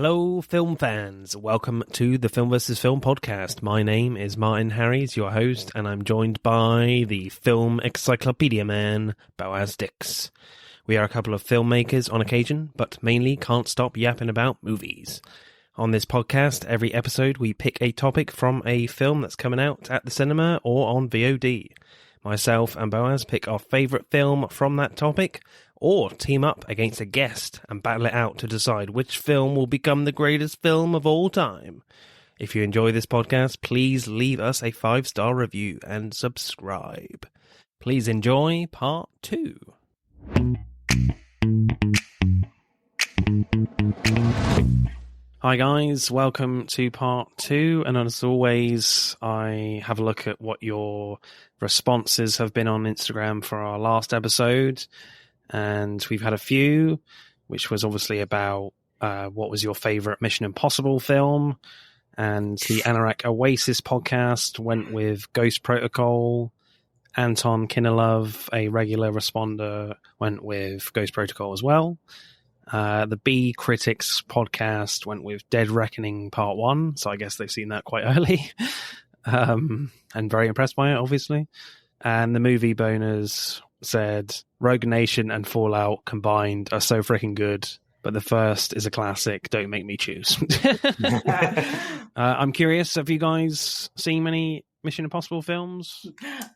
Hello, film fans. Welcome to the Film vs. Film podcast. My name is Martin Harries, your host, and I'm joined by the film encyclopedia man, Boaz Dix. We are a couple of filmmakers on occasion, but mainly can't stop yapping about movies. On this podcast, every episode we pick a topic from a film that's coming out at the cinema or on VOD. Myself and Boaz pick our favourite film from that topic, or team up against a guest and battle it out to decide which film will become the greatest film of all time. If you enjoy this podcast, please leave us a 5-star review and subscribe. Please enjoy part 2. Hi guys, welcome to part 2, and as always, I have a look at what your responses have been on Instagram for our last episode, and we've had a few, which was obviously about what was your favourite Mission Impossible film, and the Anorak Oasis podcast went with Ghost Protocol. Anton Kinelov, a regular responder, went with Ghost Protocol as well. The B Critics podcast went with Dead Reckoning Part 1, so I guess they've seen that quite early. And very impressed by it, obviously. And the Movie Boners said, Rogue Nation and Fallout combined are so freaking good, but the first is a classic, don't make me choose. I'm curious, have you guys seen many Mission Impossible films?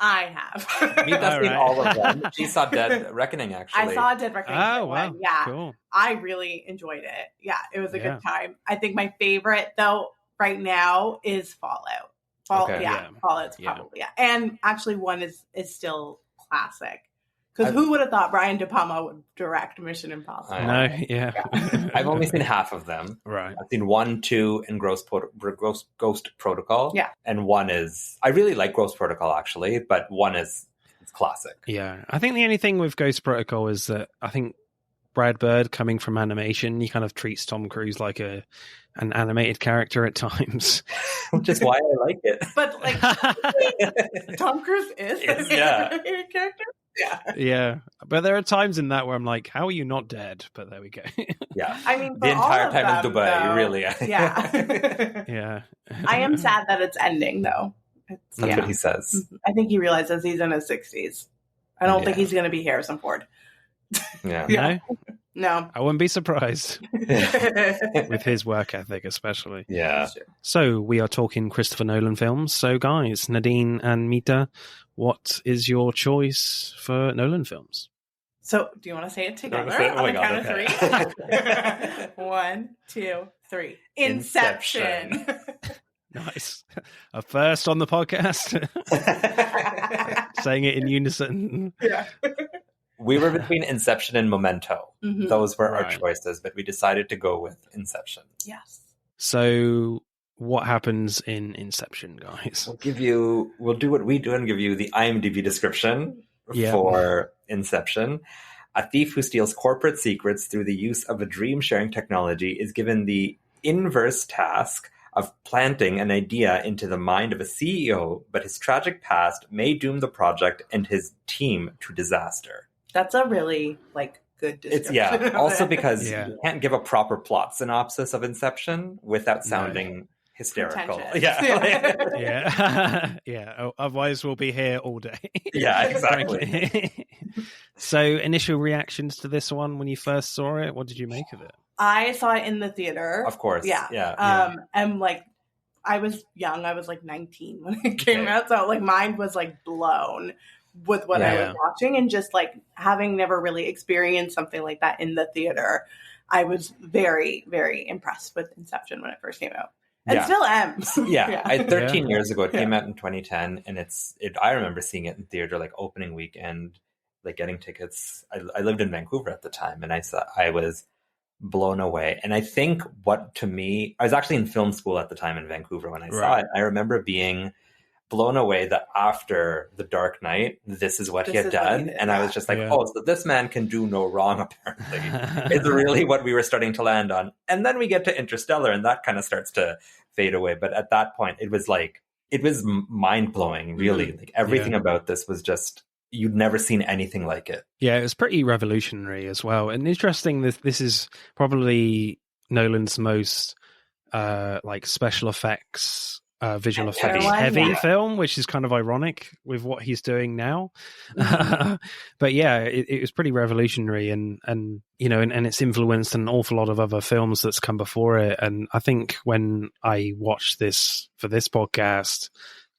I have. Mita's seen all of them. She saw Dead Reckoning, actually. I saw Dead Reckoning. Oh, wow. Yeah. Cool. I really enjoyed it. Yeah, it was a good time. I think my favorite, though, right now is Fallout. Fallout's probably, And actually, one is still classic. Because who would have thought Brian De Palma would direct Mission Impossible? No, yeah. I've only seen half of them. Right. I've seen 1, 2, and Ghost Protocol. Yeah. And 1 is... I really like Ghost Protocol, actually, but 1 is classic. Yeah. I think the only thing with Ghost Protocol is that I think Brad Bird, coming from animation, he kind of treats Tom Cruise like an animated character at times. Which is why I like it. But, like, Tom Cruise is an animated character? Yeah, but there are times in that where I'm like, how are you not dead? But there we go. Yeah. I mean, the entire time them, in Dubai, though, really. Yeah. Yeah. I am sad that it's ending, though. That's what he says. I think he realizes he's in his 60s. I don't think he's going to be Harrison Ford. Yeah. No. I wouldn't be surprised with his work ethic, especially. Yeah. So we are talking Christopher Nolan films. So guys, Nadeem and Mita, what is your choice for Nolan films? So do you want to say it together on the count of 3? 1, 2, 3. Inception. Nice. A first on the podcast. Saying it in unison. Yeah. We were between Inception and Memento. Mm-hmm. Those were our choices, but we decided to go with Inception. Yes. So what happens in Inception, guys? We'll do what we do and give you the IMDb description for Inception. A thief who steals corporate secrets through the use of a dream-sharing technology is given the inverse task of planting an idea into the mind of a CEO, but his tragic past may doom the project and his team to disaster. That's a really, good description. Also because you can't give a proper plot synopsis of Inception without sounding hysterical. Yeah. Otherwise, we'll be here all day. Yeah, exactly. So, initial reactions to this one when you first saw it, what did you make of it? I saw it in the theater. Of course. Yeah. And I was young. I was 19 when it came out. So mine was blown with what I was watching, and just having never really experienced something like that in the theater. I was very, very impressed with Inception when it first came out. And still am. 13 years ago, it came out in 2010, and I remember seeing it in theater, opening weekend, getting tickets. I lived in Vancouver at the time, and I was blown away. And I think I was actually in film school at the time in Vancouver when I saw it. I remember being blown away that after The Dark Knight, this is what he had done. And I was just so this man can do no wrong, apparently. It's really what we were starting to land on. And then we get to Interstellar, and that kind of starts to fade away. But at that point, it was mind-blowing, really. Everything about this was just, you'd never seen anything like it. Yeah, it was pretty revolutionary as well. And interesting, this is probably Nolan's most like special effects, visual effects one, heavy film, which is kind of ironic with what he's doing now. But yeah, it was pretty revolutionary, and you know, and it's influenced an awful lot of other films that's come before it. And I think when I watched this for this podcast,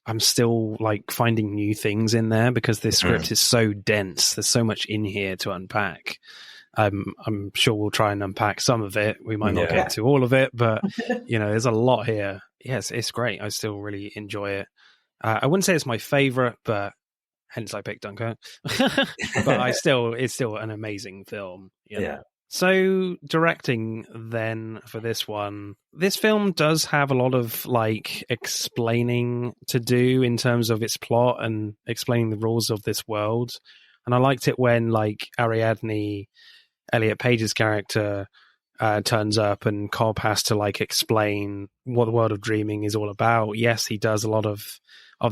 I'm still like finding new things in there because this script is so dense. There's so much in here to unpack. I'm sure we'll try and unpack some of it. We might not get to all of it, but you know, there's a lot here. Yes, it's great. I still really enjoy it. I wouldn't say it's my favorite, but hence I picked Dunkirk. But it's still an amazing film. You know? So directing then for this one, this film does have a lot of like explaining to do in terms of its plot and explaining the rules of this world. And I liked it when like Ariadne, Elliot Page's character, turns up and Cobb has to like explain what the world of dreaming is all about. Yes, he does a lot of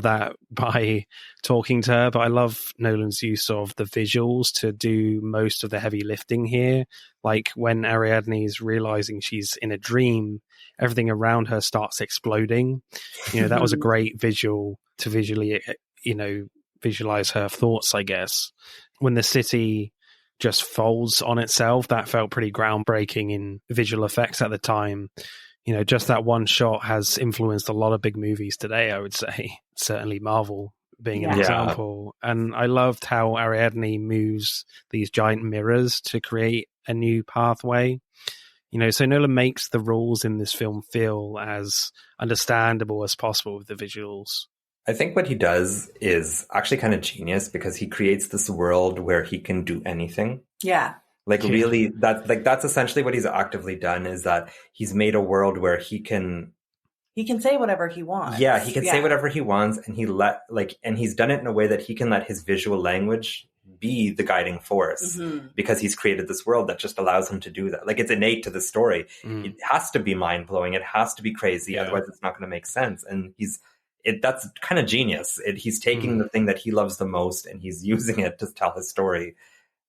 that by talking to her, but I love Nolan's use of the visuals to do most of the heavy lifting here. Like when Ariadne is realizing she's in a dream, everything around her starts exploding. You know, that was a great visual to visually, you know, visualize her thoughts, I guess. When the city just folds on itself, that felt pretty groundbreaking in visual effects at the time. You know, just that one shot has influenced a lot of big movies today, I would say. Certainly Marvel being an example. And I loved how Ariadne moves these giant mirrors to create a new pathway. You know, so Nolan makes the rules in this film feel as understandable as possible with the visuals. I think what he does is actually kind of genius because he creates this world where he can do anything. Yeah. Like really, that's essentially what he's actively done, is that he's made a world where he can say whatever he wants. Yeah, he can say whatever he wants, and and he's done it in a way that he can let his visual language be the guiding force because he's created this world that just allows him to do that. Like, it's innate to the story. It has to be mind blowing. It has to be crazy. Otherwise it's not going to make sense. And that's kind of genius. He's taking the thing that he loves the most and he's using it to tell his story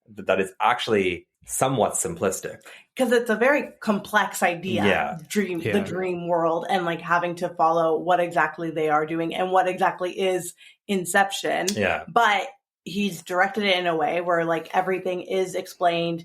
that is actually somewhat simplistic. Because it's a very complex idea, the dream world, and like having to follow what exactly they are doing and what exactly is Inception. Yeah. But he's directed it in a way where like everything is explained.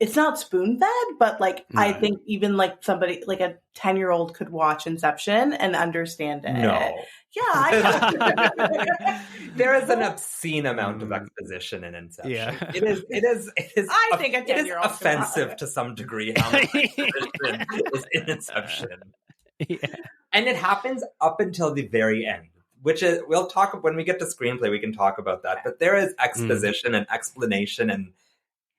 It's not spoon-fed, but like I think even like somebody like a 10-year-old could watch Inception and understand it. No. Yeah, there is an obscene amount of exposition in Inception. Yeah. It is. I think a 10-year-old is offensive to some degree how much exposition is in Inception. Yeah. And it happens up until the very end, which is, we'll talk when we get to screenplay, we can talk about that. But there is exposition and explanation, and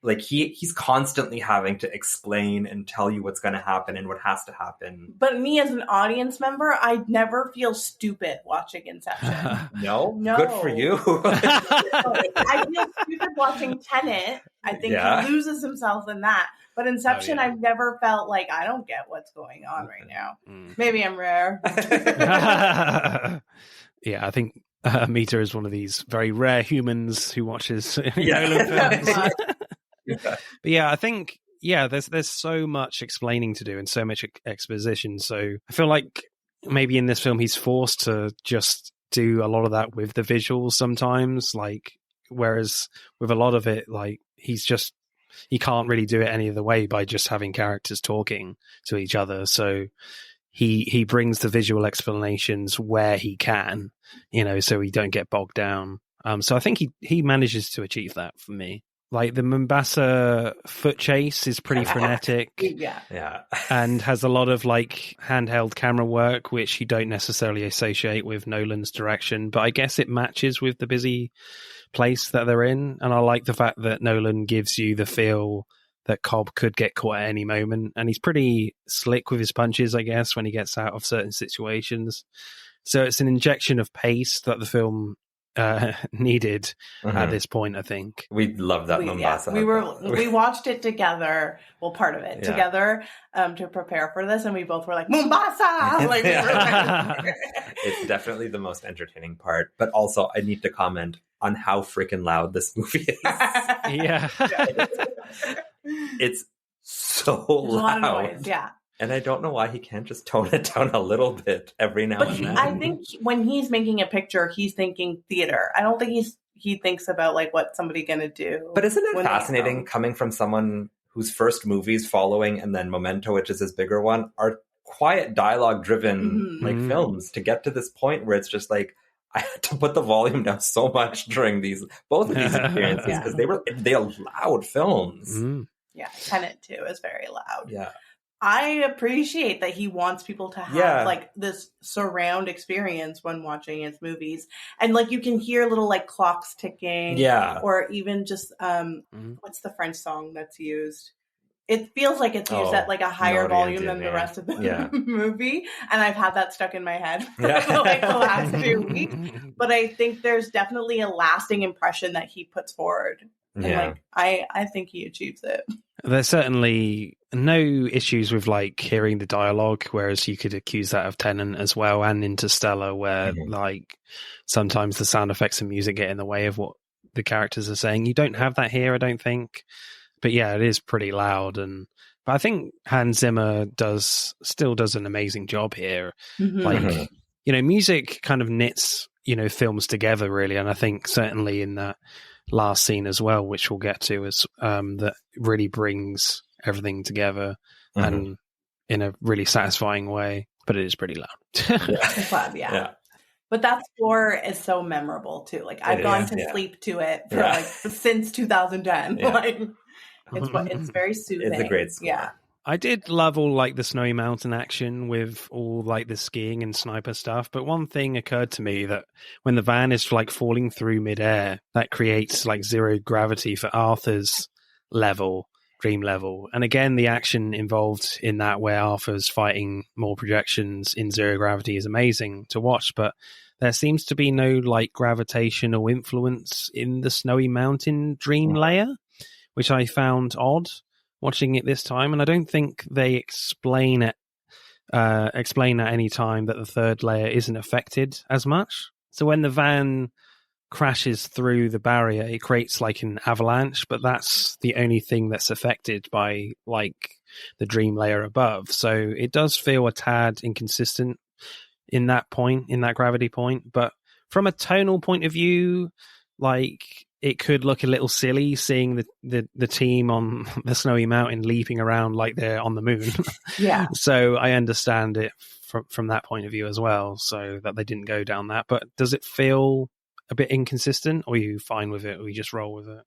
like he's constantly having to explain and tell you what's going to happen and what has to happen. But me as an audience member, I never feel stupid watching Inception. No? Good for you. I feel stupid watching Tenet. I think he loses himself in that. But Inception, I've never felt like I don't get what's going on right now. Maybe I'm rare. Yeah, I think Mita is one of these very rare humans who watches Nolan films. But yeah, I think there's so much explaining to do and so much exposition. So I feel like maybe in this film he's forced to just do a lot of that with the visuals sometimes. Like, whereas with a lot of it, like he can't really do it any other way by just having characters talking to each other. So he brings the visual explanations where he can, you know, so we don't get bogged down. So I think he manages to achieve that for me. Like the Mombasa foot chase is pretty frenetic. And has a lot of like handheld camera work, which you don't necessarily associate with Nolan's direction, but I guess it matches with the busy place that they're in. And I like the fact that Nolan gives you the feel that Cobb could get caught at any moment. And he's pretty slick with his punches, I guess, when he gets out of certain situations. So it's an injection of pace that the film needed at this point, I think. We love that Mombasa. We watched it together, well, part of it together, to prepare for this, and we both were like, Mombasa! Like, it's definitely the most entertaining part, but also I need to comment on how freaking loud this movie is. Yeah. It's so There's loud. A lot of noise, yeah. And I don't know why he can't just tone it down a little bit every now and then. I think when he's making a picture, he's thinking theater. I don't think he thinks about like what somebody's gonna do. But isn't it fascinating coming from someone whose first movies following and then Memento, which is his bigger one, are quiet dialogue driven films to get to this point where it's just like I had to put the volume down so much during both of these experiences because they are loud films. Yeah, Tenet too is very loud. Yeah. I appreciate that he wants people to have like this surround experience when watching his movies. And like you can hear little like clocks ticking. Yeah. Or even just what's the French song that's used? It feels like it's used at like a higher volume than the rest of the movie. And I've had that stuck in my head for like the last 2 weeks. But I think there's definitely a lasting impression that he puts forward. And like I think he achieves it. There's certainly no issues with like hearing the dialogue, whereas you could accuse that of Tenet as well, and Interstellar, where like sometimes the sound effects and music get in the way of what the characters are saying. You don't have that here, I don't think. But yeah, it is pretty loud, but I think Hans Zimmer still does an amazing job here. Like, you know, music kind of knits, you know, films together really, and I think certainly in that last scene as well, which we'll get to, is that really brings everything together and in a really satisfying way. But it is pretty loud. It's loud, yeah. But that score is so memorable too. Like I've gone to sleep to it for like since 2010. Like it's very soothing. It's a great score. Yeah. I did love all like the Snowy Mountain action with all like the skiing and sniper stuff. But one thing occurred to me that when the van is like falling through midair, that creates like zero gravity for Arthur's dream level. And again, the action involved in that where Arthur's fighting more projections in zero gravity is amazing to watch. But there seems to be no like gravitational influence in the Snowy Mountain dream layer, which I found odd watching it this time, and I don't think they explain at any time that the third layer isn't affected as much. So when the van crashes through the barrier, it creates like an avalanche, but that's the only thing that's affected by like the dream layer above. So it does feel a tad inconsistent in that gravity point. But from a tonal point of view, like it could look a little silly seeing the team on the Snowy Mountain leaping around like they're on the moon. Yeah. So I understand it from that point of view as well, so that they didn't go down that. But does it feel a bit inconsistent, or are you fine with it, or you just roll with it?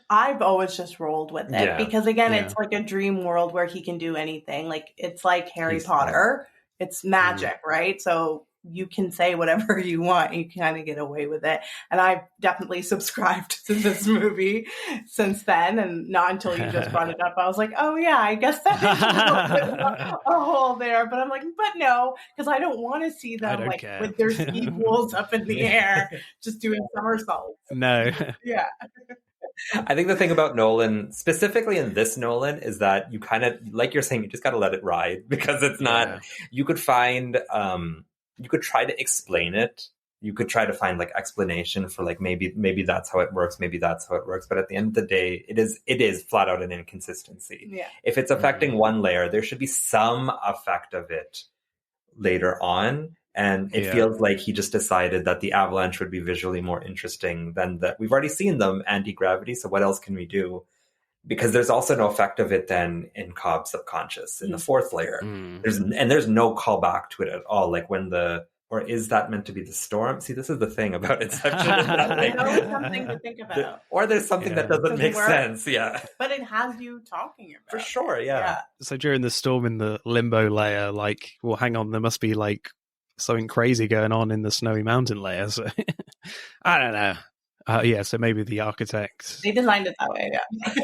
I've always just rolled with it because again, it's like a dream world where he can do anything. Like it's like Harry Potter. It's magic, right? So you can say whatever you want. You kind of get away with it. And I've definitely subscribed to this movie since then. And not until you just brought it up, I was like, oh yeah, I guess that is a hole there. But I'm like, but no, because I don't want to see them like with their ski pools up in the air, just doing somersaults. No. Yeah. I think the thing about Nolan, specifically in this Nolan, is that you kind of, like you're saying, you just got to let it ride, because it's not, you could find, you could try to explain it. You could try to find like explanation for like, maybe that's how it works. Maybe that's how it works. But at the end of the day, it is flat out an inconsistency. Yeah. If it's affecting one layer, there should be some effect of it later on. And it feels like he just decided that the avalanche would be visually more interesting than that. We've already seen them anti-gravity. So what else can we do? Because there's also no effect of it then in Cobb's subconscious in the fourth layer. There's no callback to it at all. Like or is that meant to be the storm? See, this is the thing about Inception. There's always something to think about. Or there's something that doesn't make sense. Yeah. But it has you talking about For sure, yeah. So during the storm in the limbo layer, like, well, hang on, there must be like something crazy going on in the Snowy Mountain layer. So I don't know. So maybe the architect, they designed it that way.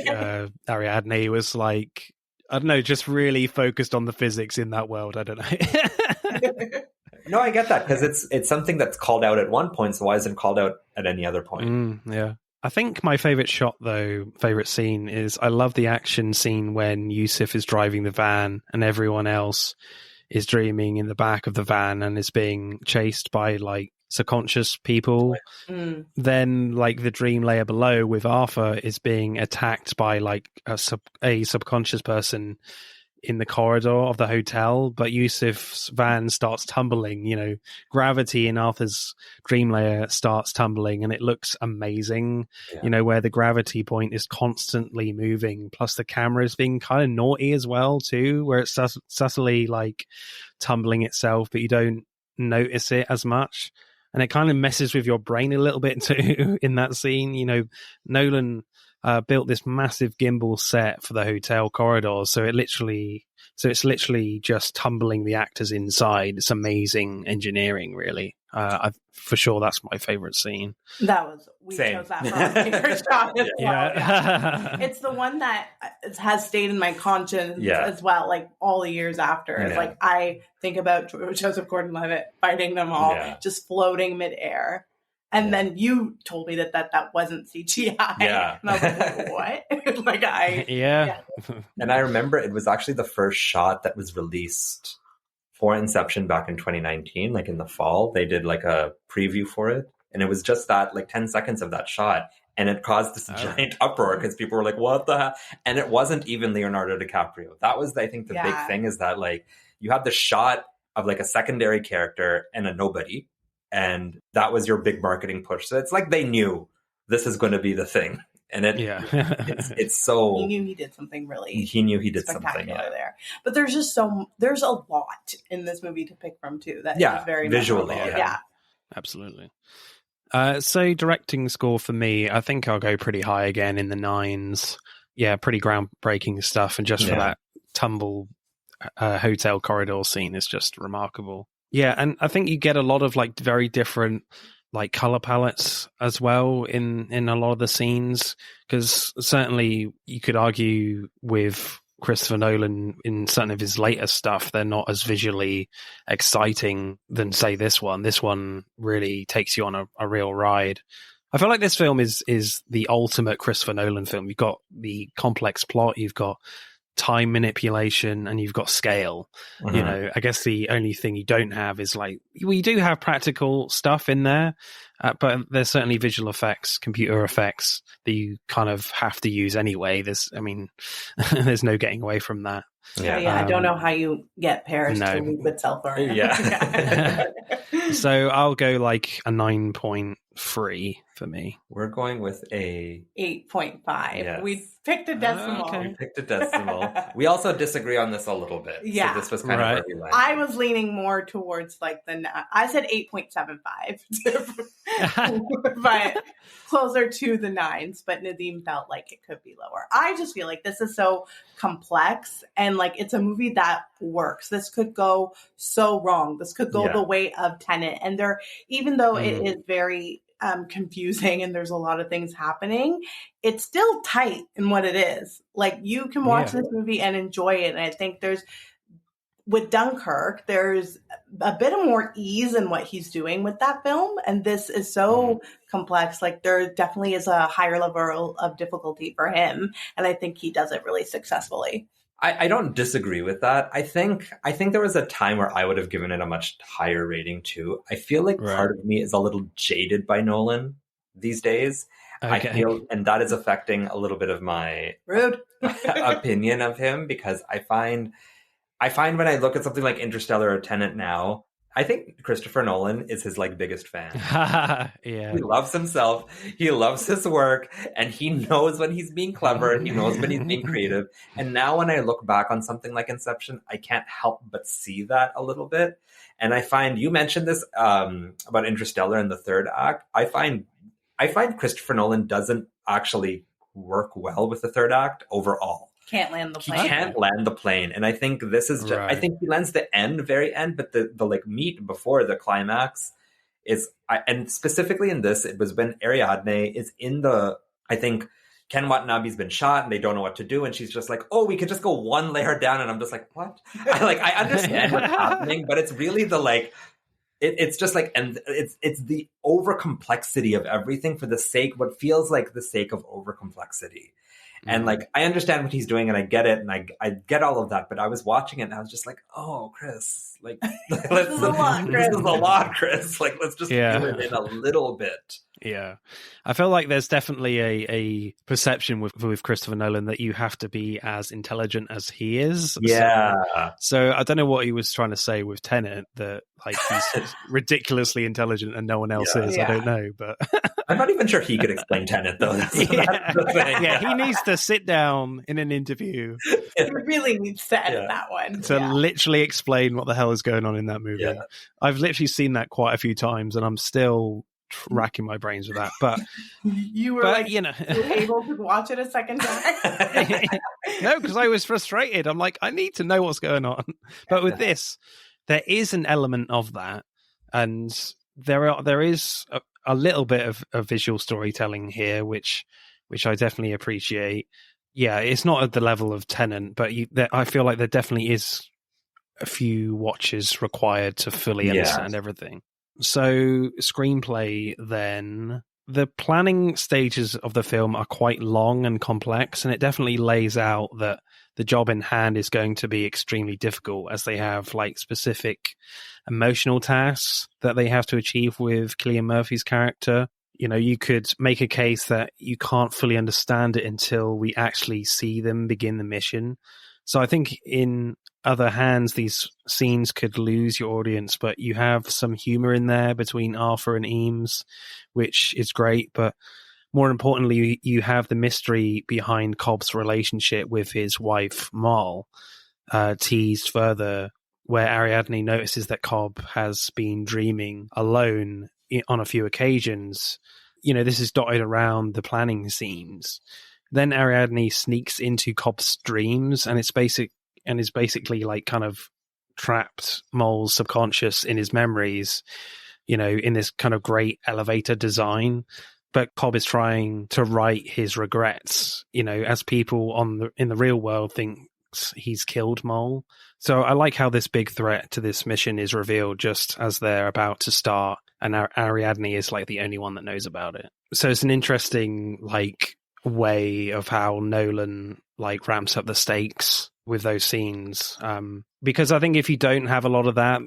Yeah. Ariadne was like, I don't know, just really focused on the physics in that world. I don't know. No, I get that, because it's something that's called out at one point. So why isn't it called out at any other point? Yeah. I think my favorite scene is, I love the action scene when Yusuf is driving the van and everyone else is dreaming in the back of the van and is being chased by like subconscious people, then like the dream layer below with Arthur is being attacked by like a subconscious person in the corridor of the hotel, but Yusuf's van starts tumbling, you know, gravity in Arthur's dream layer starts tumbling, and it looks amazing, you know, where the gravity point is constantly moving, plus the camera is being kind of naughty as well too, where it's subtly like tumbling itself, but you don't notice it as much, and it kind of messes with your brain a little bit too in that scene. You know, Nolan built this massive gimbal set for the hotel corridors, so it's literally just tumbling the actors inside. It's amazing engineering, really. For sure, that's my favorite scene. We chose that for our favorite shot as well. Yeah. It's the one that has stayed in my conscience as well, like all the years after. It's like I think about Joseph Gordon-Levitt fighting them all, just floating midair. And then you told me that wasn't CGI. Yeah. And I was like, what? And I remember it was actually the first shot that was released for Inception back in 2019, like in the fall. They did like a preview for it. And it was just that, like 10 seconds of that shot. And it caused this giant uproar because people were like, what the hell? And it wasn't even Leonardo DiCaprio. That was, I think, the big thing is that like you had the shot of like a secondary character and a nobody. And that was your big marketing push. So it's like they knew this is going to be the thing. And it's so... He knew he did something really He knew he did spectacular something there. But there's just there's a lot in this movie to pick from too. That is very visually. Yeah. Absolutely. So directing score for me, I think I'll go pretty high again in the 9s. Yeah, pretty groundbreaking stuff. And just for that tumble hotel corridor scene is just remarkable. Yeah, and I think you get a lot of like very different like color palettes as well in a lot of the scenes, because certainly you could argue with Christopher Nolan in certain of his later stuff, they're not as visually exciting than say this one. This one really takes you on a real ride. I feel like this film is the ultimate Christopher Nolan film. You've got the complex plot, you've got time manipulation, and you've got scale. You know, I guess the only thing you don't have is like, we do have practical stuff in there, but there's certainly visual effects, computer effects that you kind of have to use anyway. There's no getting away from that. I don't know how you get Paris to lead with Self-Burn. So I'll go like a 9.3 for me. We're going with a 8.5. Yes. We picked a decimal. We picked a decimal. We also disagree on this a little bit. Yeah. So this was kind of where we went. I was leaning more towards like I said 8.75, but closer to the 9s, but Nadeem felt like it could be lower. I just feel like this is so complex, and like it's a movie that works. This could go so wrong. This could go the way of Tenet, and even though it is very confusing and there's a lot of things happening, it's still tight in what it is. Like you can watch this movie and enjoy it. And I think with Dunkirk, there's a bit of more ease in what he's doing with that film. And this is so complex. Like there definitely is a higher level of difficulty for him. And I think he does it really successfully. I don't disagree with that. I think there was a time where I would have given it a much higher rating too. I feel like part of me is a little jaded by Nolan these days. Okay. I feel, and that is affecting a little bit of my opinion of him, because I find when I look at something like Interstellar or Tenet now, I think Christopher Nolan is his like biggest fan. He loves himself. He loves his work, and he knows when he's being clever, and he knows when he's being creative. And now when I look back on something like Inception, I can't help but see that a little bit. And I find, you mentioned this about Interstellar in the third act. I find Christopher Nolan doesn't actually work well with the third act overall. Can't land the plane. He can't land the plane. And I think this is just, I think he lands the very end, but the like meat before the climax is, and specifically in this, it was when Ariadne is in I think Ken Watanabe's been shot and they don't know what to do. And she's just like, oh, we could just go one layer down. And I'm just like, what? I understand what's happening, but it's really it's just like, and it's the over complexity of everything for the sake, what feels like the sake of over complexity. And like, I understand what he's doing and I get it. And I get all of that, but I was watching it and I was just like, oh, Chris, like, this is a lot, Chris. Like, let's just feel it in a little bit. Yeah. I feel like there's definitely a perception with Christopher Nolan that you have to be as intelligent as he is. Yeah. So I don't know what he was trying to say with Tenet, that like he's ridiculously intelligent and no one else is. I don't know, but I'm not even sure he could explain Tenet though. That's the thing. Yeah, he needs to sit down in an interview. He really needs to edit that one. To literally explain what the hell is going on in that movie. Yeah. I've literally seen that quite a few times and I'm still racking my brains with that, but you were able to watch it a second time. No, because I was frustrated. I'm like, I need to know what's going on. But with this, there is an element of that, and there is a little bit of visual storytelling here, which I definitely appreciate. Yeah, it's not at the level of Tenet, but I feel like there definitely is a few watches required to fully understand everything. So, screenplay then. The planning stages of the film are quite long and complex, and it definitely lays out that the job in hand is going to be extremely difficult, as they have like specific emotional tasks that they have to achieve with Cillian Murphy's character. You know, you could make a case that you can't fully understand it until we actually see them begin the mission. So I think in other hands, these scenes could lose your audience, but you have some humor in there between Arthur and Eames, which is great. But more importantly, you have the mystery behind Cobb's relationship with his wife, Mal, teased further, where Ariadne notices that Cobb has been dreaming alone on a few occasions. You know, this is dotted around the planning scenes. Then Ariadne sneaks into Cobb's dreams, and is basically like kind of trapped Mal's subconscious in his memories, you know, in this kind of great elevator design. But Cobb is trying to right his regrets, you know, as people in the real world thinks he's killed Mal. So I like how this big threat to this mission is revealed just as they're about to start, and Ariadne is like the only one that knows about it. So it's an interesting like way of how Nolan like ramps up the stakes with those scenes, because I think if you don't have a lot of that,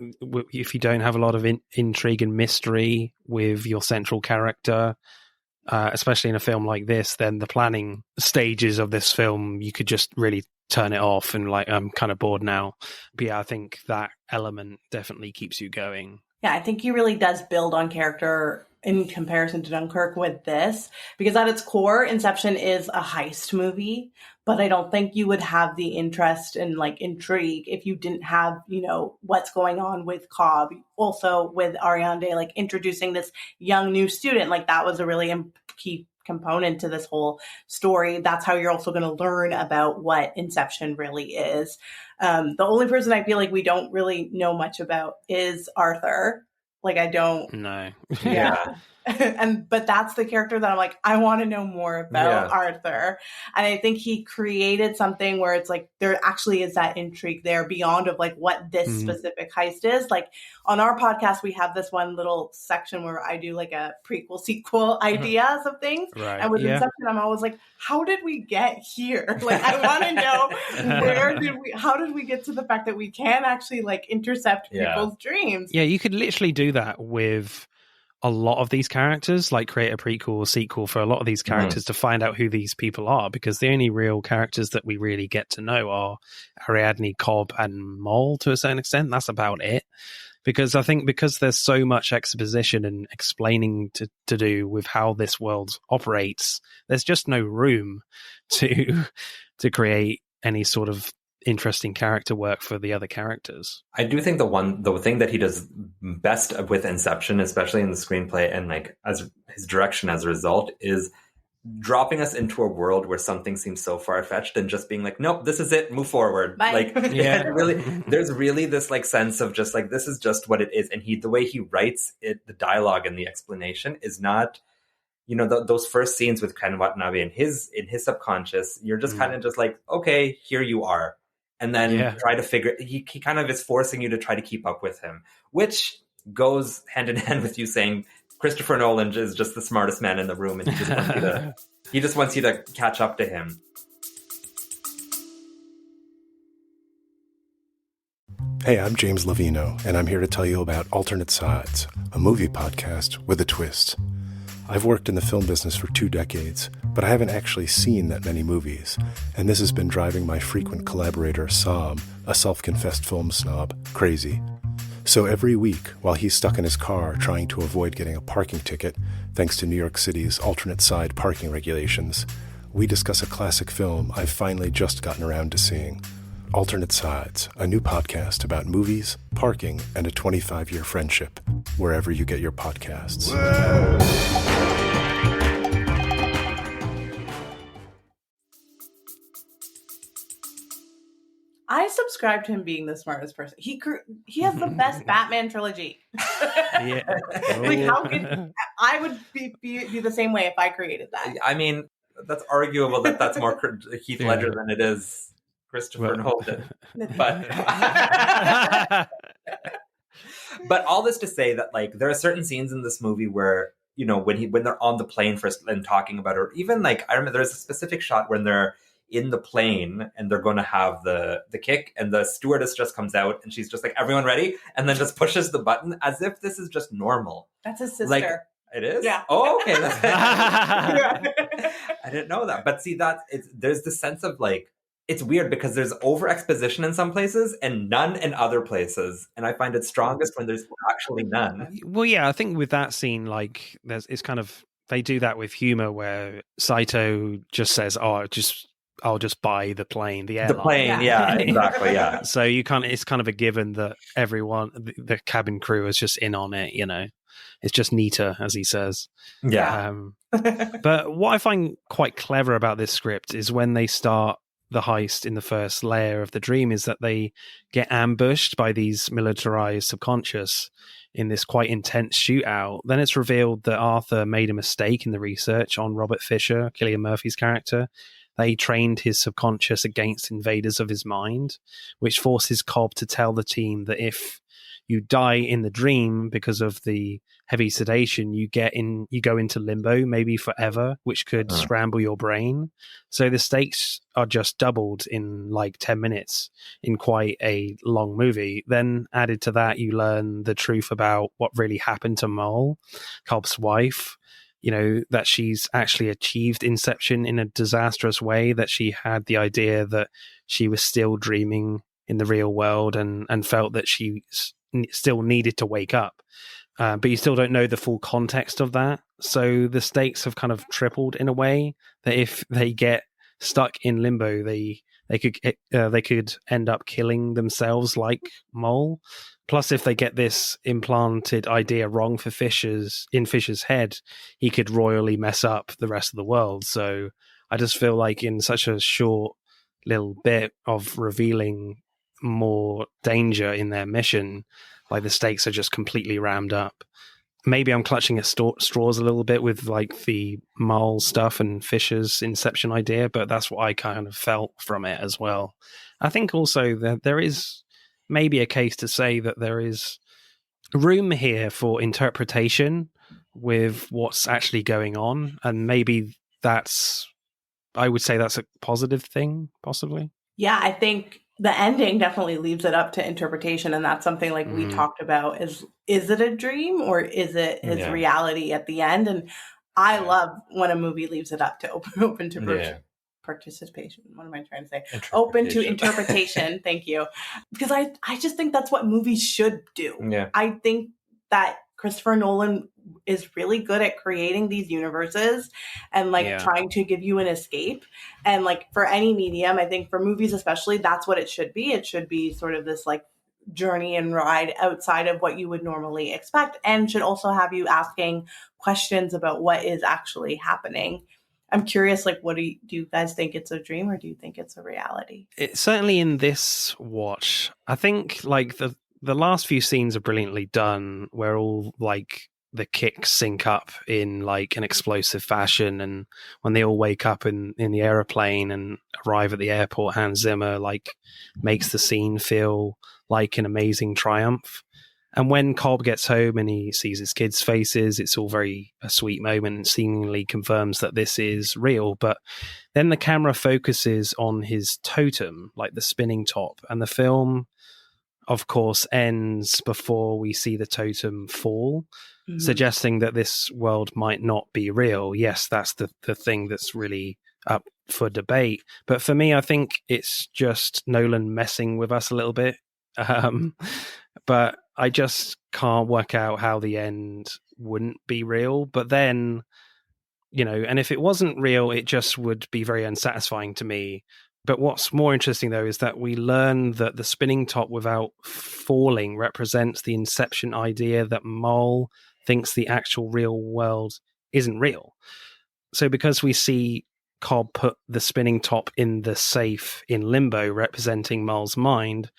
if you don't have a lot of intrigue and mystery with your central character, especially in a film like this, then the planning stages of this film, you could just really turn it off and like, I'm kind of bored now. But yeah, I think that element definitely keeps you going. Yeah, I think he really does build on character in comparison to Dunkirk with this, because at its core, Inception is a heist movie, but I don't think you would have the interest and like intrigue if you didn't have, you know, what's going on with Cobb. Also with Ariadne, like introducing this young new student, like that was a really key component to this whole story. That's how you're also going to learn about what Inception really is. The only person I feel like we don't really know much about is Arthur. Like I don't know. Yeah. But that's the character that I'm like, I want to know more about Arthur. And I think he created something where it's like, there actually is that intrigue there beyond of like what this specific heist is. Like on our podcast, we have this one little section where I do like a prequel sequel ideas of things. Right. And with Inception, I'm always like, how did we get here? Like, I want to know how did we get to the fact that we can actually like intercept people's dreams? Yeah. You could literally do that with a lot of these characters, like create a prequel or sequel for a lot of these characters to find out who these people are, because the only real characters that we really get to know are Ariadne, Cobb, and Mal to a certain extent. That's about it. Because I think because there's so much exposition and explaining to do with how this world operates, there's just no room to create any sort of interesting character work for the other characters. I do think the thing that he does best with Inception, especially in the screenplay and like as his direction as a result, is dropping us into a world where something seems so far-fetched and just being like, nope, this is it, move forward. Bye. Like there's really this like sense of just like, this is just what it is. And the way he writes it, the dialogue and the explanation is not, you know, those first scenes with Ken Watanabe in his subconscious, you're just kind of just like, okay, here you are. And then try to figure, he kind of is forcing you to try to keep up with him, which goes hand in hand with you saying Christopher Nolan is just the smartest man in the room, and he just wants you to catch up to him. Hey, I'm James Lovino, and I'm here to tell you about Alternate Sides, a movie podcast with a twist. I've worked in the film business for 2 decades, but I haven't actually seen that many movies, and this has been driving my frequent collaborator, Sam, a self-confessed film snob, crazy. So every week, while he's stuck in his car trying to avoid getting a parking ticket, thanks to New York City's alternate side parking regulations, we discuss a classic film I've finally just gotten around to seeing. Alternate Sides, a new podcast about movies, parking, and a 25-year friendship, wherever you get your podcasts. I subscribe to him being the smartest person. He has the best Batman trilogy. Yeah. Like, how could I would be the same way if I created that? I mean, that's arguable that that's more Heath Ledger than it is Christopher Nolan. But all this to say that, like, there are certain scenes in this movie where, you know, when they're on the plane first and talking about it, or even, like, I remember there's a specific shot when they're in the plane and they're going to have the kick, and the stewardess just comes out and she's just like, everyone ready? And then just pushes the button as if this is just normal. That's his sister. Like, it is? Yeah. Oh, okay. I didn't know that. But see, there's this sense of, like, it's weird because there's over exposition in some places and none in other places. And I find it strongest when there's actually none. Well, yeah, I think with that scene, like, it's kind of, they do that with humor where Saito just says, I'll just buy the plane, the airline. The plane, yeah, exactly, yeah. So it's kind of a given that everyone, the cabin crew is just in on it, you know. It's just neater, as he says. Yeah. But what I find quite clever about this script is when they start the heist in the first layer of the dream is that they get ambushed by these militarized subconscious in this quite intense shootout. Then it's revealed that Arthur made a mistake in the research on Robert Fisher, Cillian Murphy's character. They trained his subconscious against invaders of his mind, which forces Cobb to tell the team that if you die in the dream because of the heavy sedation, you go into limbo, maybe forever, which could scramble your brain. So the stakes are just doubled in like 10 minutes in quite a long movie. Then added to that, you learn the truth about what really happened to Mole, Cobb's wife. You know, that she's actually achieved Inception in a disastrous way, that she had the idea that she was still dreaming in the real world and felt that she still needed to wake up. But you still don't know the full context of that. So the stakes have kind of tripled in a way that if they get stuck in limbo, they could end up killing themselves like Mole. Plus, if they get this implanted idea wrong for Fisher's head, he could royally mess up the rest of the world. So I just feel like in such a short little bit of revealing more danger in their mission, like the stakes are just completely rammed up. Maybe I'm clutching at straws a little bit with like the Mole stuff and Fisher's Inception idea, but that's what I kind of felt from it as well. I think also that there is maybe a case to say that there is room here for interpretation with what's actually going on, and maybe I would say that's a positive thing, possibly. Yeah, I think the ending definitely leaves it up to interpretation, and that's something like we talked about is it a dream or is it his reality at the end? And I love when a movie leaves it up to open to participation. What am I trying to say? Open to interpretation. Thank you. Because I just think that's what movies should do. Yeah. I think that Christopher Nolan is really good at creating these universes and like trying to give you an escape. And like for any medium, I think for movies especially, that's what it should be. It should be sort of this like journey and ride outside of what you would normally expect, and should also have you asking questions about what is actually happening. I'm curious, like, what do you guys think it's a dream or do you think it's a reality? It's certainly in this watch. I think like the last few scenes are brilliantly done, where all like the kicks sync up in like an explosive fashion, and when they all wake up in the aeroplane and arrive at the airport, Hans Zimmer like makes the scene feel like an amazing triumph. And when Cobb gets home and he sees his kids' faces, it's all very a sweet moment and seemingly confirms that this is real. But then the camera focuses on his totem, like the spinning top, and the film, of course, ends before we see the totem fall, suggesting that this world might not be real. Yes, that's the thing that's really up for debate. But for me, I think it's just Nolan messing with us a little bit. But I just can't work out how the end wouldn't be real. But then, and if it wasn't real, it just would be very unsatisfying to me. But what's more interesting, though, is that we learn that the spinning top without falling represents the Inception idea that Mole thinks the actual real world isn't real. So because we see Cobb put the spinning top in the safe in limbo, representing Mole's mind,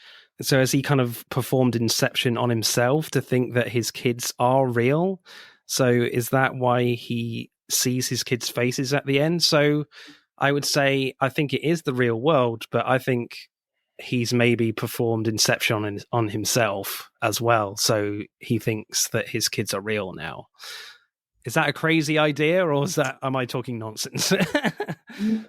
so has he kind of performed Inception on himself to think that his kids are real? So is that why he sees his kids' faces at the end? So I would say I think it is the real world, but I think he's maybe performed Inception on himself as well. So he thinks that his kids are real now. Is that a crazy idea, or am I talking nonsense?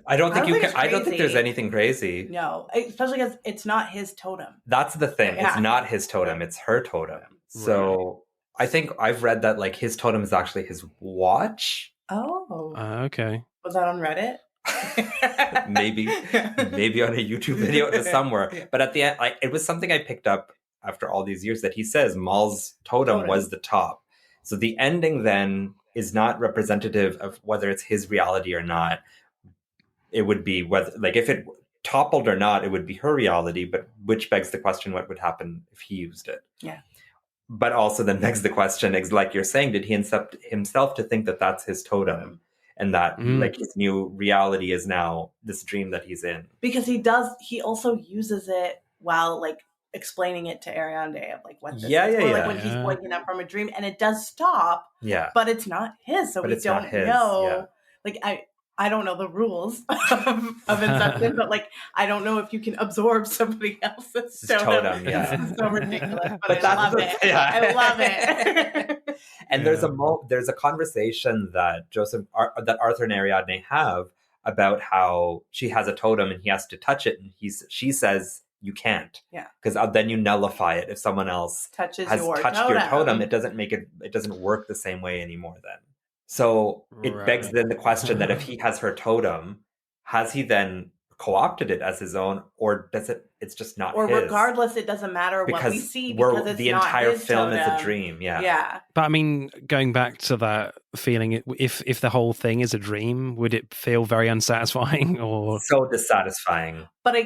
I don't think there's anything crazy. No, especially because it's not his totem. That's the thing. Yeah. It's not his totem. It's her totem. So I think I've read that like his totem is actually his watch. Oh. Okay. Was that on Reddit? maybe on a YouTube video somewhere. But at the end, it was something I picked up after all these years that he says Mal's totem was the top. So the ending then is not representative of whether it's his reality or not. It would be whether, like, if it toppled or not, it would be her reality, but which begs the question, what would happen if he used it? Yeah. But also then begs the question, like you're saying, did he incept himself to think that that's his totem and that like his new reality is now this dream that he's in? Because he also uses it while like explaining it to Ariande of like what this is. Like when he's waking up from a dream and it does stop. Yeah. But it's not his. So we don't know. Yeah. Like I don't know the rules of Inception, but like I don't know if you can absorb somebody else's totem. Yeah. This is so ridiculous. But I love it. Yeah. I love it. And there's a conversation that Arthur and Ariadne have about how she has a totem and he has to touch it, and she says you can't. Yeah. Because then you nullify it if someone else has touched your totem. It doesn't work the same way anymore then. So it begs then the question that if he has her totem, has he then co-opted it as his own, or it's just not his? Or regardless, it doesn't matter what we see because it's the not entire his film totem. is a dream. Yeah. Yeah. But I mean, going back to that feeling, if the whole thing is a dream, would it feel very unsatisfying or so dissatisfying? But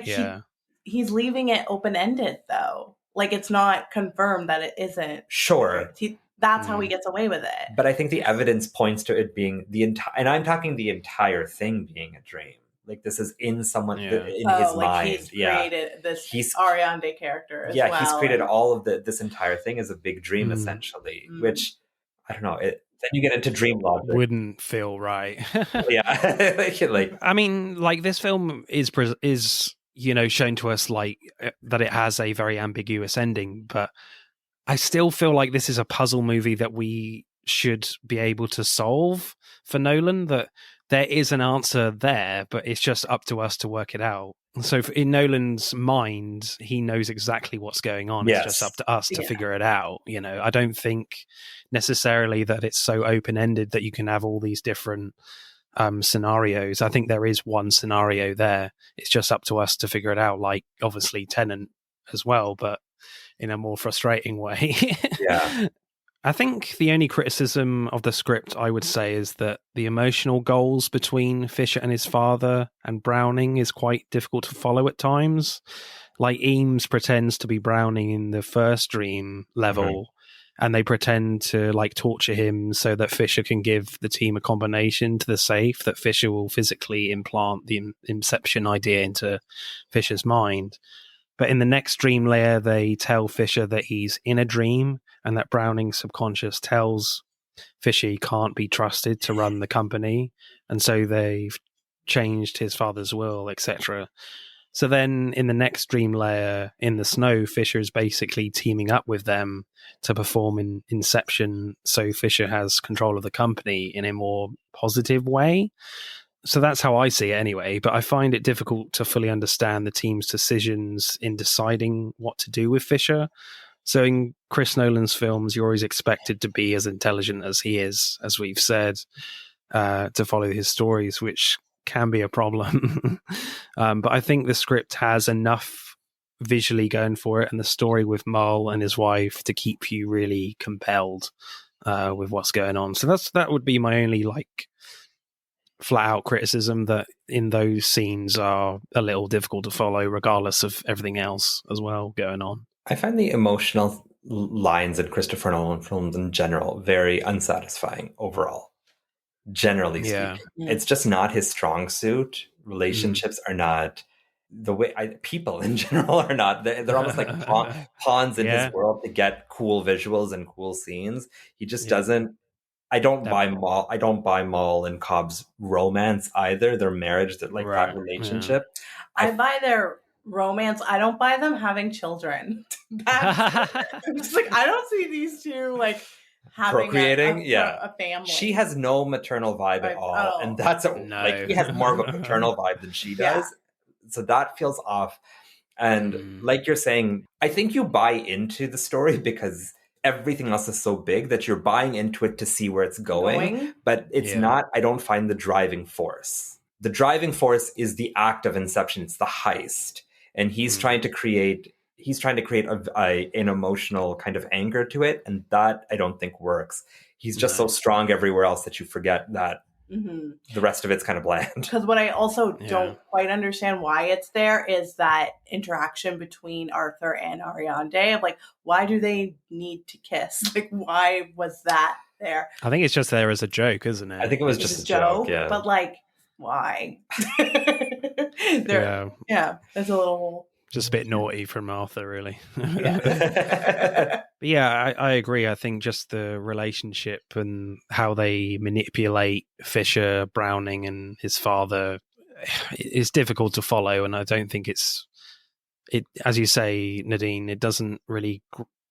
he's leaving it open-ended though. Like it's not confirmed that it isn't. Sure. That's how he gets away with it. But I think the evidence points to it being and I'm talking the entire thing being a dream. Like this is in someone in his mind. He's created this Ariande character as well. He's created all of this entire thing as a big dream essentially, which I don't know. Then you get into dream logic. Wouldn't feel right. Yeah. I mean, like this film is shown to us like that it has a very ambiguous ending, but I still feel like this is a puzzle movie that we should be able to solve for Nolan, that there is an answer there, but it's just up to us to work it out. So in Nolan's mind, he knows exactly what's going on. Yes. It's just up to us to figure it out. I don't think necessarily that it's so open-ended that you can have all these different scenarios. I think there is one scenario there. It's just up to us to figure it out, like obviously Tenet as well, but in a more frustrating way. Yeah. I think the only criticism of the script I would say is that the emotional goals between Fisher and his father and Browning is quite difficult to follow at times. Like Eames pretends to be Browning in the first dream level, and they pretend to like torture him so that Fisher can give the team a combination to the safe that Fisher will physically implant the Inception idea into Fisher's mind. But in the next dream layer, they tell Fisher that he's in a dream and that Browning's subconscious tells Fisher he can't be trusted to run the company. And so they've changed his father's will, etc. So then in the next dream layer in the snow, Fisher is basically teaming up with them to perform in Inception. So Fisher has control of the company in a more positive way. So that's how I see it anyway, but I find it difficult to fully understand the team's decisions in deciding what to do with Fisher. So in Chris Nolan's films, you're always expected to be as intelligent as he is, as we've said, to follow his stories, which can be a problem. But I think the script has enough visually going for it, and the story with Mull and his wife to keep you really compelled with what's going on. So that would be my only flat out criticism, that in those scenes are a little difficult to follow, regardless of everything else as well going on. I find the emotional lines in Christopher Nolan films in general very unsatisfying overall. Generally speaking, it's just not his strong suit. Relationships are not the way people in general are not. They're almost like pawns in his world to get cool visuals and cool scenes. He just doesn't. I don't buy Mull and Cobb's romance either. Their marriage, that that relationship. I buy their romance. I don't buy them having children. I'm just I don't see these two having procreating. a family. She has no maternal vibe at all, and that's he has more of a paternal vibe than she does. So that feels off. And like you're saying, I think you buy into the story because everything else is so big that you're buying into it to see where it's going. But it's not, I don't find the driving force. The driving force is the act of Inception. It's the heist. And he's trying to create an emotional kind of anger to it. And that I don't think works. He's just so strong everywhere else that you forget that the rest of it's kind of bland. Because what I also don't quite understand why it's there is that interaction between Arthur and Ariadne of why do they need to kiss? Why was that there? I think it's just there as a joke, isn't it? I think it was just a joke. Yeah. But why? It's a little just a bit naughty from Arthur, really. But yeah, I agree. I think just the relationship and how they manipulate Fisher, Browning, and his father is difficult to follow. And I don't think it, as you say, Nadine, it doesn't really,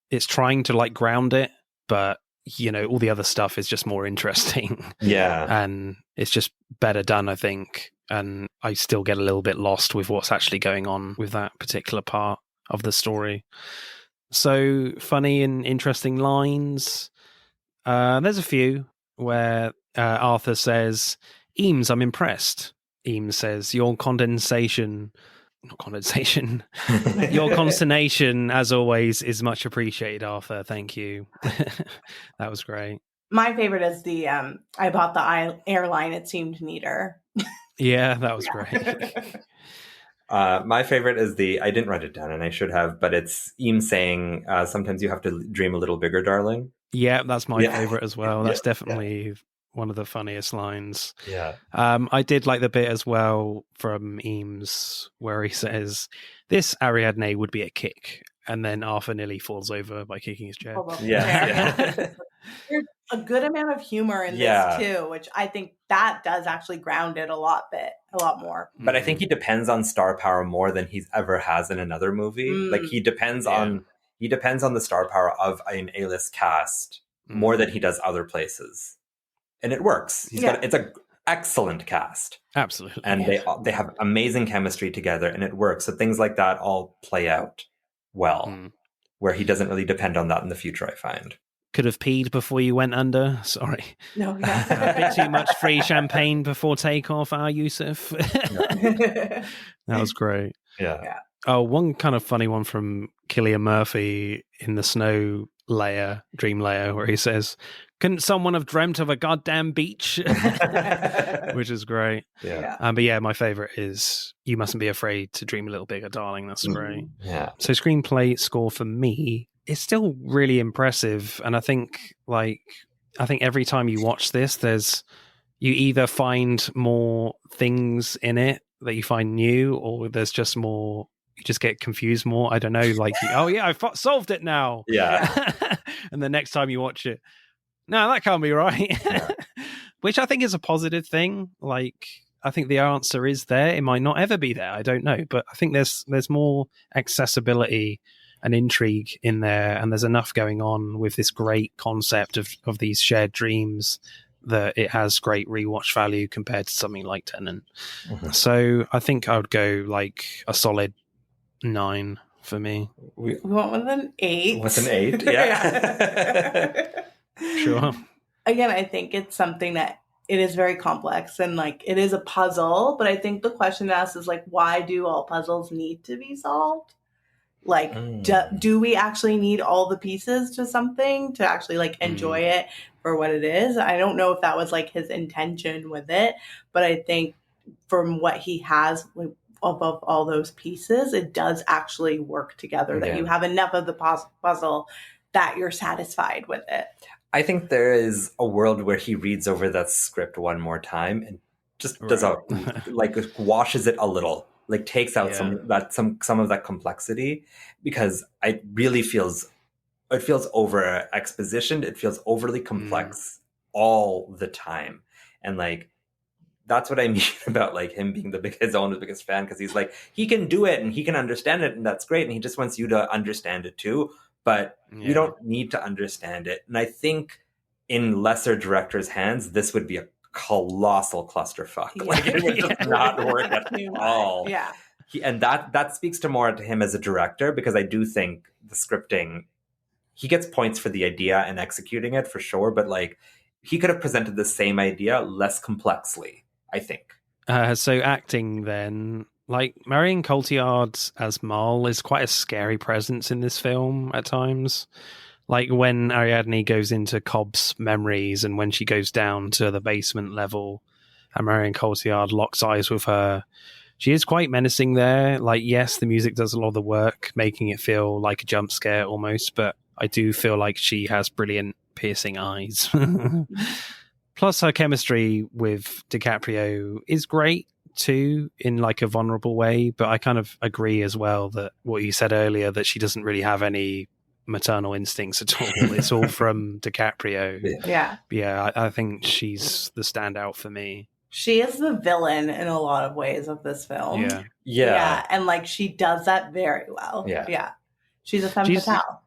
it's trying to ground it, but all the other stuff is just more interesting. Yeah. And it's just better done, I think. And I still get a little bit lost with what's actually going on with that particular part of the story. So funny and interesting lines. There's a few where Arthur says, "Eames, I'm impressed." Eames says, Your consternation, as always, is much appreciated, Arthur. Thank you." That was great. My favorite is the I bought the airline, it seemed neater. Yeah, that was great. My favorite is I didn't write it down and I should have, but it's Eames saying, sometimes you have to dream a little bigger, darling. Yeah, that's my favorite as well. That's definitely one of the funniest lines. Yeah. I did like the bit as well from Eames where he says, "This Ariadne would be a kick." And then Arthur nearly falls over by kicking his chair. There's a good amount of humor in this too, which I think that does actually ground it a lot more. But I think he depends on star power more than he's ever has in another movie. He depends on the star power of an A-list cast more than he does other places, and it works. It's a excellent cast, absolutely, and they have amazing chemistry together, and it works. So things like that all play out well, where he doesn't really depend on that in the future, I find. Could have peed before you went under. Sorry. No, a bit too much free champagne before takeoff, Yusuf. That was great. Yeah. Oh, one kind of funny one from Cillian Murphy in the Snow Layer, Dream Layer, where he says, "Couldn't someone have dreamt of a goddamn beach?" Which is great. Yeah. But yeah, my favorite is "You Mustn't Be Afraid to Dream a Little Bigger, Darling." That's great. Yeah. So screenplay score for me, it's still really impressive. And I think every time you watch this, you either find more things in it that you find new, or there's just more, you just get confused more. I don't know, oh yeah, I've solved it now. Yeah. And the next time you watch it, no, that can't be right. Yeah. Which I think is a positive thing. I think the answer is there. It might not ever be there. I don't know. But I think there's more accessibility and intrigue in there. And there's enough going on with this great concept of these shared dreams that it has great rewatch value compared to something like Tenet. So I think I would go like a solid 9 for me. We went with an 8. With an 8, yeah. Sure. Again, I think it's something that it is very complex and like it is a puzzle, but I think the question asked is like, why do all puzzles need to be solved? Like, do we actually need all the pieces to something to actually like enjoy it for what it is? I don't know if that was like his intention with it, but I think from what he has like, above all those pieces, it does actually work together, that you have enough of the puzzle that you're satisfied with it. I think there is a world where he reads over that script one more time and just does a like washes it a little, like takes out some of that complexity, because it really feels over expositioned. It feels overly complex all the time, and like that's what I mean about like him being his own biggest fan, because he's like, he can do it and he can understand it, and that's great, and he just wants you to understand it too. But you don't need to understand it. And I think in lesser directors' hands, this would be a colossal clusterfuck. Yeah. Like it would just not work at all. Yeah. And that speaks to more to him as a director, because I do think the scripting, he gets points for the idea and executing it for sure. But like he could have presented the same idea less complexly, I think. So acting then, like Marion Cotillard as Mal is quite a scary presence in this film at times. Like when Ariadne goes into Cobb's memories and when she goes down to the basement level and Marion Cotillard locks eyes with her, she is quite menacing there. Like, yes, the music does a lot of the work, making it feel like a jump scare almost, but I do feel like she has brilliant piercing eyes. Plus her chemistry with DiCaprio is great too, in like a vulnerable way, but I kind of agree as well that what you said earlier, that she doesn't really have any maternal instincts at all. It's all from DiCaprio. I think she's the standout for me. She is the villain in a lot of ways of this film. Yeah, and like she does that very well. She's a femme fatale.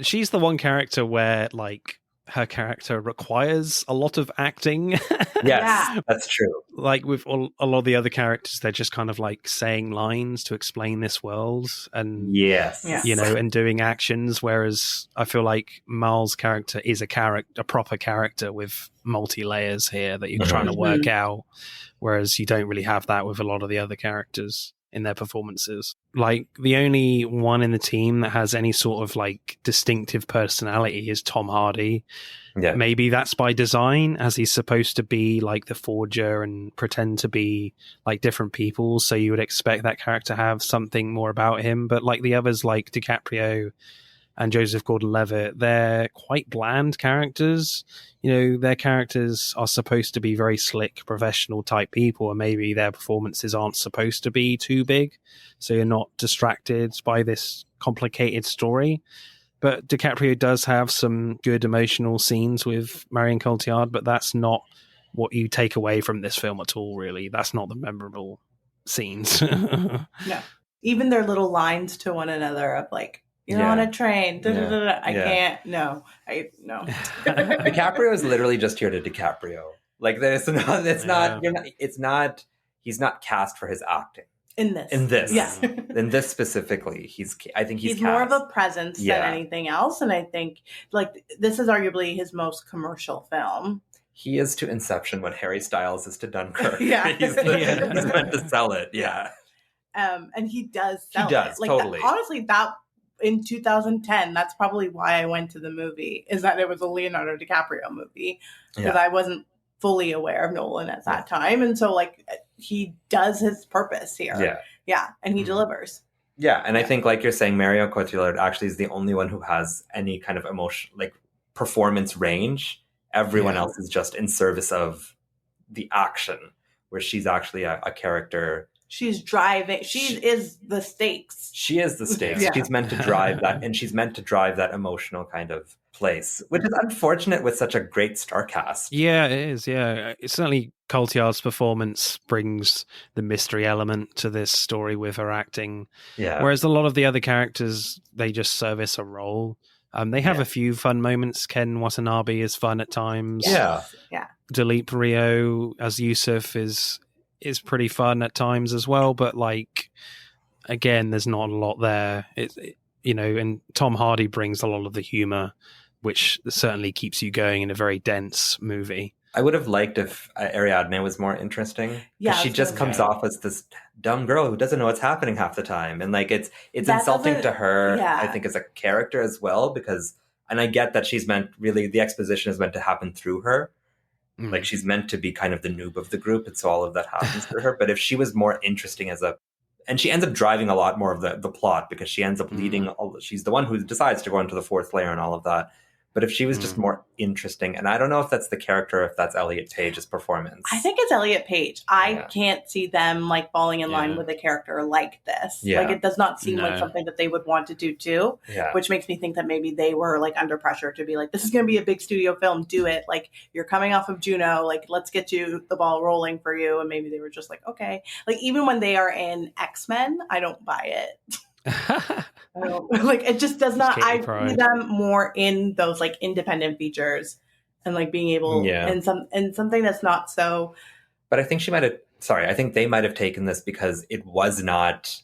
She's the one character where like her character requires a lot of acting. That's true. Like with a lot of the other characters, they're just kind of like saying lines to explain this world and you know, and doing actions, whereas I feel like Mal's character is a proper character with multi-layers here that you're trying to work out, whereas you don't really have that with a lot of the other characters in their performances. Like the only one in the team that has any sort of like distinctive personality is Tom Hardy. Maybe that's by design, as he's supposed to be like the forger and pretend to be like different people, so you would expect that character to have something more about him. But like the others, like DiCaprio and Joseph Gordon-Levitt, they're quite bland characters. You know, their characters are supposed to be very slick, professional type people, and maybe their performances aren't supposed to be too big, so you're not distracted by this complicated story. But DiCaprio does have some good emotional scenes with Marion Cotillard, but that's not what you take away from this film at all, really. That's not the memorable scenes. No. Even their little lines to one another of like, you're on a train. I can't. No. DiCaprio is literally just here to DiCaprio. Like there's no, he's not cast for his acting. In this specifically, I think he's more of a presence than anything else, and I think like this is arguably his most commercial film. He is to Inception what Harry Styles is to Dunkirk. He's meant to sell it. And he does sell it. Like, totally. Honestly, that in 2010, that's probably why I went to the movie, is that it was a Leonardo DiCaprio movie, because I wasn't fully aware of Nolan at that time, and so like he does his purpose here. And he delivers. And I think, like you're saying, Marion Cotillard actually is the only one who has any kind of emotion, like performance range. Everyone else is just in service of the action, where she's actually a character. She's driving. She is the stakes. She is the stakes. She's meant to drive that, and she's meant to drive that emotional kind of place, which is unfortunate with such a great star cast. Yeah, it is. Yeah, it's certainly Cotillard's performance brings the mystery element to this story with her acting. Whereas a lot of the other characters, they just service a role. They have a few fun moments. Ken Watanabe is fun at times. Yeah. Dileep Rio as Yusuf is pretty fun at times as well, but like again, there's not a lot there. And Tom Hardy brings a lot of the humor, which certainly keeps you going in a very dense movie. I would have liked if Ariadne was more interesting. Yeah, she just comes off as this dumb girl who doesn't know what's happening half the time, and like it's insulting to her. Yeah. I think as a character as well, because, and I get that she's meant, really the exposition is meant to happen through her. Like she's meant to be kind of the noob of the group, and so all of that happens through her. But if she was more interesting and she ends up driving a lot more of the plot, because she ends up leading. She's the one who decides to go into the fourth layer and all of that. But if she was just more interesting, and I don't know if that's the character, or if that's Elliot Page's performance. I think it's Elliot Page. I can't see them like falling in line with a character like this. Yeah. Like it does not seem like something that they would want to do too. Yeah. Which makes me think that maybe they were like under pressure to be like, this is going to be a big studio film. Do it. Like you're coming off of Juno. Like let's get the ball rolling for you. And maybe they were just like, okay. Like even when they are in X-Men, I don't buy it. Like it just does not. I see them more in those like independent features and like being able and something that's not so. But I think I think they might have taken this because it was not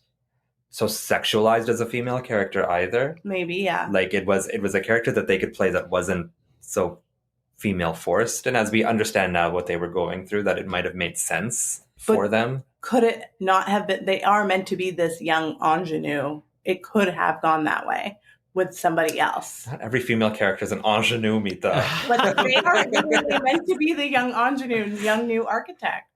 so sexualized as a female character either. Maybe, yeah. Like it was a character that they could play that wasn't so female forced, and as we understand now what they were going through, that it might have made sense for them. Could it not have been? They are meant to be this young ingenue. It could have gone that way with somebody else. Not every female character is an ingenue, Mita. But they meant to be the young ingenue, young new architect.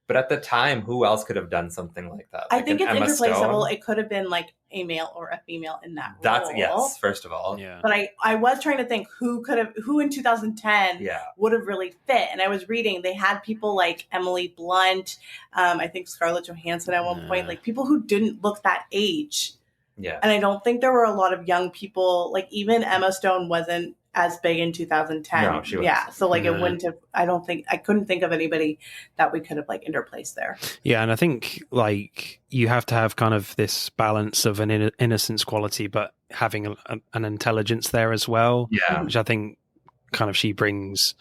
But at the time, who else could have done something like that? I think it's irreplaceable. It could have been like a male or a female in that role. Yes, first of all. Yeah. But I was trying to think who in 2010 would have really fit. And I was reading, they had people like Emily Blunt, I think Scarlett Johansson at one point, like people who didn't look that age. Yeah. And I don't think there were a lot of young people, like even Emma Stone wasn't as big in 2010. No, she was. Yeah. So like it wouldn't have, I couldn't think of anybody that we could have like interplaced there. Yeah. And I think like you have to have kind of this balance of an innocence quality, but having an intelligence there as well. Yeah. Which I think kind of she brings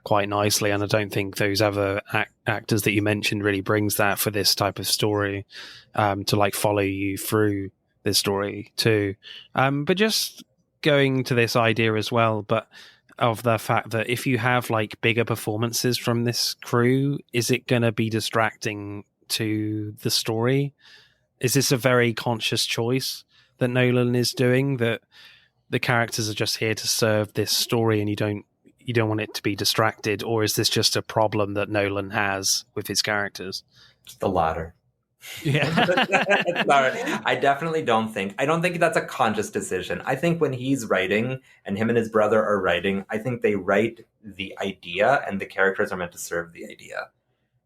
quite nicely. And I don't think those other actors that you mentioned really brings that for this type of story, to like follow you through this story too. But just going to this idea as well, but of the fact that if you have like bigger performances from this crew, is it going to be distracting to the story? Is this a very conscious choice that Nolan is doing, that the characters are just here to serve this story and you don't want it to be distracted? Or is this just a problem that Nolan has with his characters? The latter. Yeah. I don't think that's a conscious decision. I think when he's writing and him and his brother are writing, I think they write the idea and the characters are meant to serve the idea.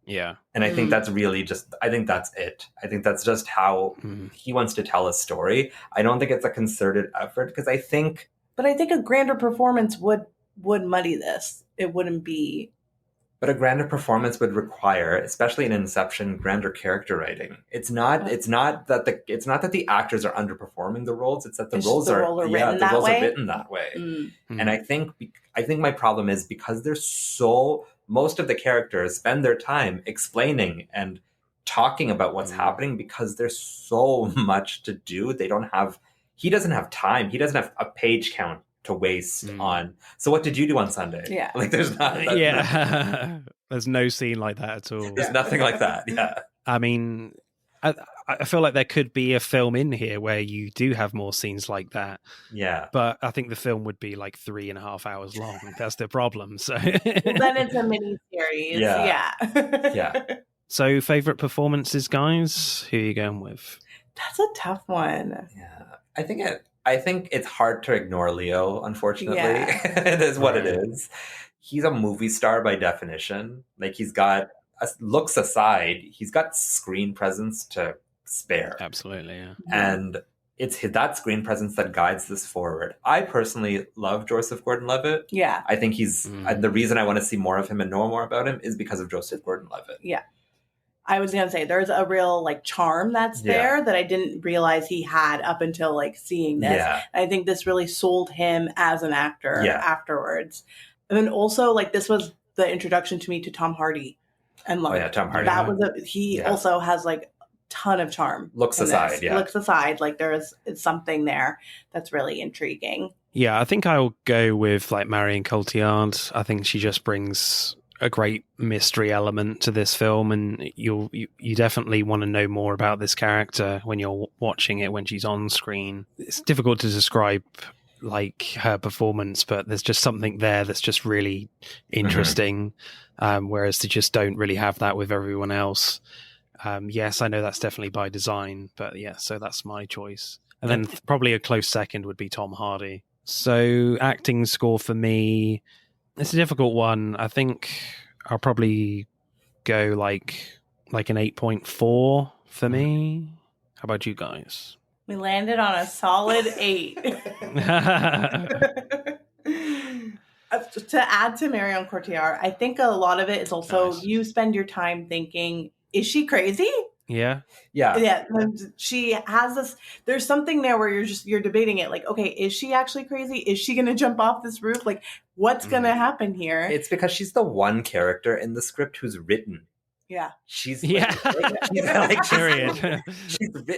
Yeah. And I think that's really I think that's it. I think that's just how he wants to tell a story. I don't think it's a concerted effort, because I think a grander performance would muddy this. It wouldn't be. But a grander performance would require, especially in Inception, grander character writing. It's not that the actors are underperforming the roles. It's that the roles are written that way. And I think my problem is because most of the characters spend their time explaining and talking about what's happening because there's so much to do. He doesn't have time. He doesn't have a page count to waste on. So what did you do on Sunday? Yeah. Like there's not. There's no scene like that at all. There's nothing like that. Yeah. I mean, I feel like there could be a film in here where you do have more scenes like that. Yeah. But I think the film would be like 3.5 hours long. That's the problem. So then it's a mini series. Yeah. Yeah. So favorite performances, guys? Who are you going with? That's a tough one. Yeah. I think it's hard to ignore Leo, unfortunately. Yeah. It is what it is. He's a movie star by definition. Like he's got, looks aside, he's got screen presence to spare. Absolutely, yeah. And it's that screen presence that guides this forward. I personally love Joseph Gordon-Levitt. Yeah. I think he's, the reason I want to see more of him and know more about him is because of Joseph Gordon-Levitt. Yeah. I was going to say there's a real like charm that's there that I didn't realize he had up until like seeing this. Yeah. I think this really sold him as an actor afterwards. And then also like this was the introduction to me to Tom Hardy. And like Tom Hardy. That was he also has like a ton of charm. Looks aside, like there's something there that's really intriguing. Yeah, I think I'll go with like Marion Cotillard. I think she just brings a great mystery element to this film, and you definitely want to know more about this character when you're watching it, when she's on screen. It's difficult to describe like her performance, but there's just something there that's just really interesting, whereas they just don't really have that with everyone else. Yes, I know that's definitely by design, but yeah, so that's my choice. And then probably a close second would be Tom Hardy. So acting score for me, it's a difficult one. I think I'll probably go like an 8.4 for me. How about you guys? We landed on a solid 8. To add to Marion Cotillard, I think a lot of it is also you spend your time thinking, is she crazy? Yeah. She has this. There's something there where you're debating it. Like, okay, is she actually crazy? Is she going to jump off this roof? Like, what's going to happen here? It's because she's the one character in the script who's written. Yeah. She's period.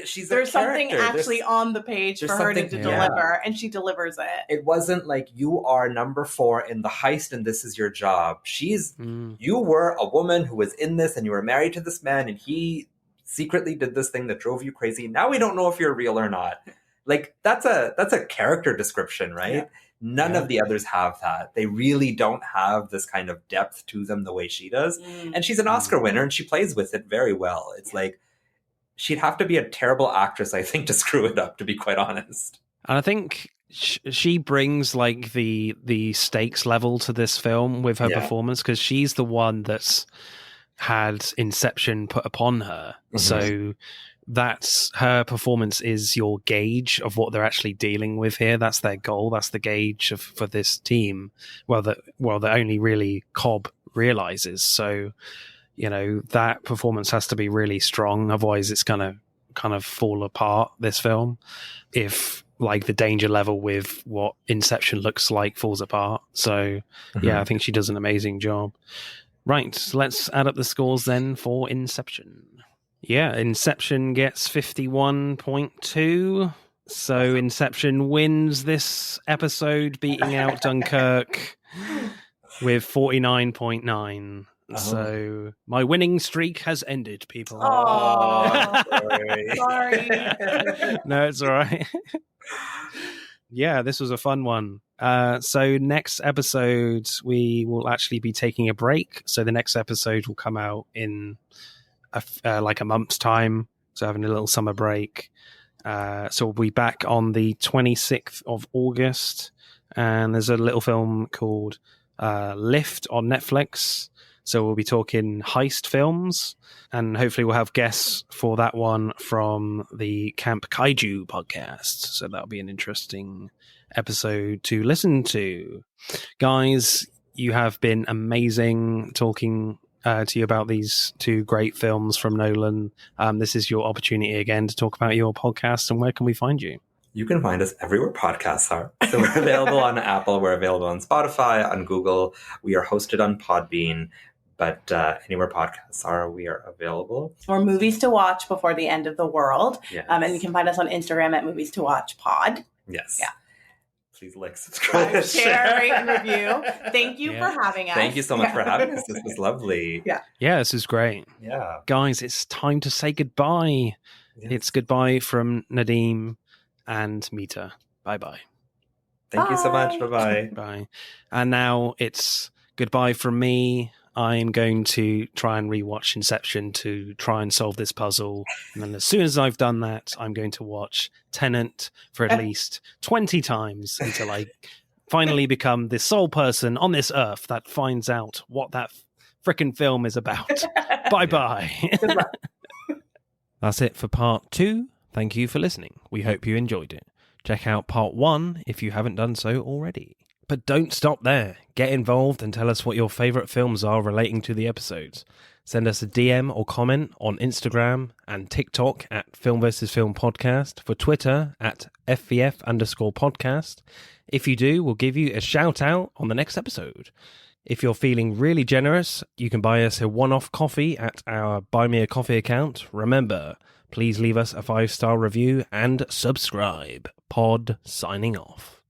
She's there's something actually on the page for her to deliver, and she delivers it. It wasn't like you are number 4 in the heist and this is your job. You were a woman who was in this and you were married to this man and he secretly did this thing that drove you crazy. Now we don't know if you're real or not. Like that's a character description, right? Yeah. None of the others have that. They really don't have this kind of depth to them the way she does. And she's an Oscar winner and she plays with it very well. It's like she'd have to be a terrible actress, I think, to screw it up, to be quite honest. And I think she brings like the stakes level to this film with her performance, because she's the one that's had Inception put upon her. So that's her performance is your gauge of what they're actually dealing with here. That's their goal. That's the gauge for this team. That only really Cobb realizes. So, that performance has to be really strong. Otherwise it's going to kind of fall apart, this film, if like the danger level with what Inception looks like falls apart. So yeah, I think she does an amazing job. Right. Let's add up the scores then for Inception. Yeah, Inception gets 51.2. So Inception wins this episode, beating out Dunkirk with 49.9. So my winning streak has ended, people. Oh, sorry. No, it's all right. Yeah, this was a fun one. So next episode, we will actually be taking a break. So the next episode will come out in like a month's time, so having a little summer break. So we'll be back on the 26th of August, and there's a little film called Lift on Netflix. So we'll be talking heist films, and hopefully we'll have guests for that one from the Camp Kaiju podcast. So that'll be an interesting episode to listen to. Guys, you have been amazing talking to you about these two great films from Nolan. This is your opportunity again to talk about your podcast. And where can we find you? You can find us everywhere podcasts are. So we're available on Apple, we're available on Spotify, on Google. We are hosted on Podbean, but anywhere podcasts are, we are available. Or Movies to Watch Before the End of the World. Yes. And you can find us on Instagram at Movies to Watch Pod. Yes. Yeah. Please like, subscribe, share, rate, and review. Thank you for having us. Thank you so much for having us. This was lovely. Yeah, this is great. Yeah. Guys, it's time to say goodbye. Yes. It's goodbye from Nadeem and Mita. Bye-bye. Thank you so much. Bye-bye. Bye. And now it's goodbye from me. I'm going to try and rewatch Inception to try and solve this puzzle. And then as soon as I've done that, I'm going to watch Tenet for at least 20 times until I finally become the sole person on this earth that finds out what that frickin' film is about. Bye-bye. Good luck. That's it for part 2. Thank you for listening. We hope you enjoyed it. Check out part 1 if you haven't done so already. But don't stop there. Get involved and tell us what your favourite films are relating to the episodes. Send us a DM or comment on Instagram and TikTok at Film vs. Film Podcast, for Twitter at FVF_podcast. If you do, we'll give you a shout out on the next episode. If you're feeling really generous, you can buy us a one-off coffee at our Buy Me a Coffee account. Remember, please leave us a 5-star review and subscribe. Pod signing off.